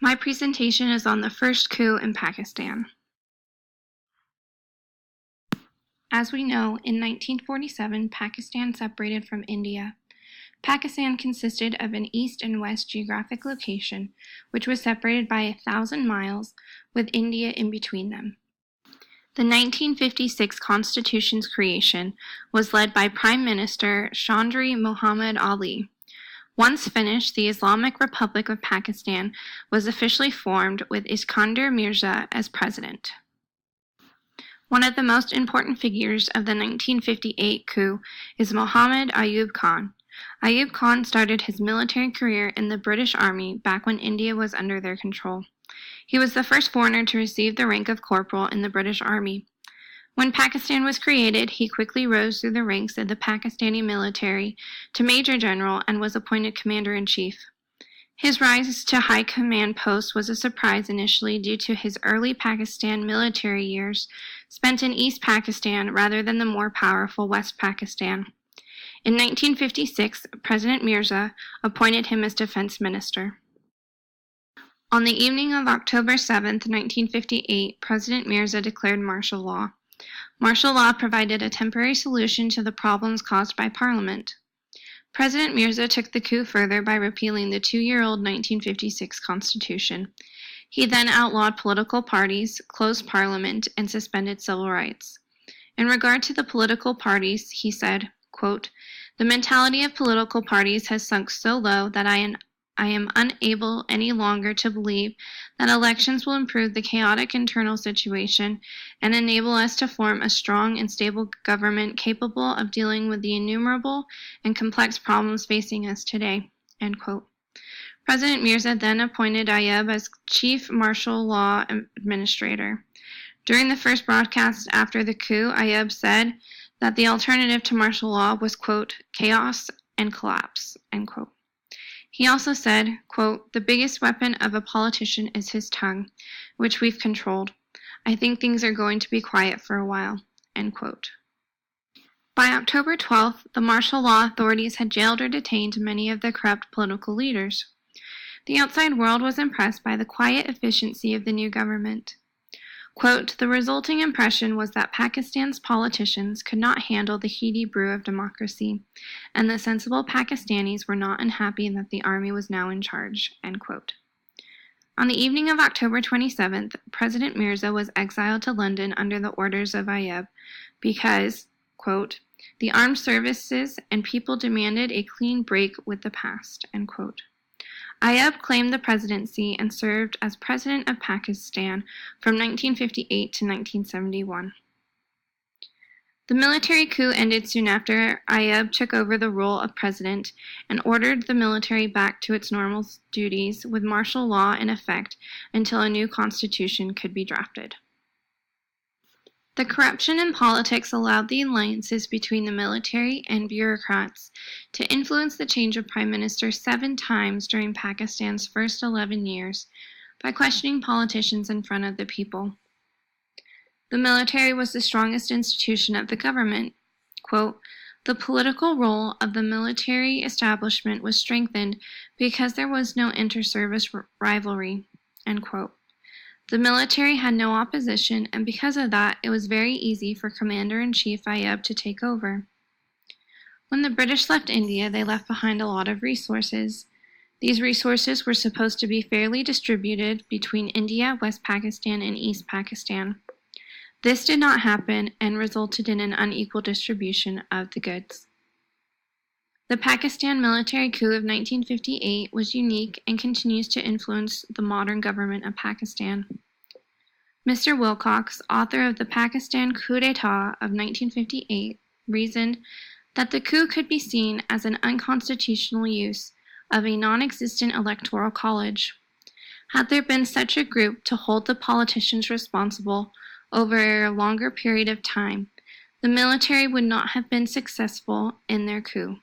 My presentation is on the first coup in Pakistan. As we know, in 1947, Pakistan separated from India. Pakistan consisted of an east and west geographic location, which was separated by 1,000 miles, with India in between them. The 1956 Constitution's creation was led by Prime Minister Chaudhry Muhammad Ali. Once finished, the Islamic Republic of Pakistan was officially formed with Iskandar Mirza as president. One of the most important figures of the 1958 coup is Muhammad Ayub Khan. Ayub Khan started his military career in the British Army back when India was under their control. He was the first foreigner to receive the rank of corporal in the British Army. When Pakistan was created, he quickly rose through the ranks of the Pakistani military to Major General and was appointed Commander-in-Chief. His rise to high command post was a surprise initially due to his early Pakistan military years spent in East Pakistan rather than the more powerful West Pakistan. In 1956, President Mirza appointed him as defense minister. On the evening of October 7, 1958, President Mirza declared martial law. Martial law provided a temporary solution to the problems caused by Parliament. President Mirza took the coup further by repealing the 2-year-old 1956 Constitution. He then outlawed political parties, closed Parliament, and suspended civil rights. In regard to the political parties, he said, quote, "The mentality of political parties has sunk so low that I am unable any longer to believe that elections will improve the chaotic internal situation and enable us to form a strong and stable government capable of dealing with the innumerable and complex problems facing us today." End quote. President Mirza then appointed Ayub as Chief Martial Law Administrator. During the first broadcast after the coup, Ayub said that the alternative to martial law was, quote, "chaos and collapse," end quote. He also said, quote, "The biggest weapon of a politician is his tongue, which we've controlled. I think things are going to be quiet for a while," end quote. By October 12th, the martial law authorities had jailed or detained many of the corrupt political leaders. The outside world was impressed by the quiet efficiency of the new government. Quote, "The resulting impression was that Pakistan's politicians could not handle the heady brew of democracy, and the sensible Pakistanis were not unhappy that the army was now in charge," end quote. On the evening of October 27th, President Mirza was exiled to London under the orders of Ayub because, quote, "the armed services and people demanded a clean break with the past," end quote. Ayub claimed the presidency and served as president of Pakistan from 1958 to 1971. The military coup ended soon after Ayub took over the role of president and ordered the military back to its normal duties with martial law in effect until a new constitution could be drafted. The corruption in politics allowed the alliances between the military and bureaucrats to influence the change of prime minister 7 times during Pakistan's first 11 years by questioning politicians in front of the people. The military was the strongest institution of the government. Quote, "The political role of the military establishment was strengthened because there was no inter-service rivalry," end quote. The military had no opposition, and because of that, it was very easy for Commander-in-Chief Ayub to take over. When the British left India, they left behind a lot of resources. These resources were supposed to be fairly distributed between India, West Pakistan, and East Pakistan. This did not happen and resulted in an unequal distribution of the goods. The Pakistan military coup of 1958 was unique and continues to influence the modern government of Pakistan. Mr. Wilcox, author of the Pakistan coup d'etat of 1958, reasoned that the coup could be seen as an unconstitutional use of a non-existent electoral college. Had there been such a group to hold the politicians responsible over a longer period of time, the military would not have been successful in their coup.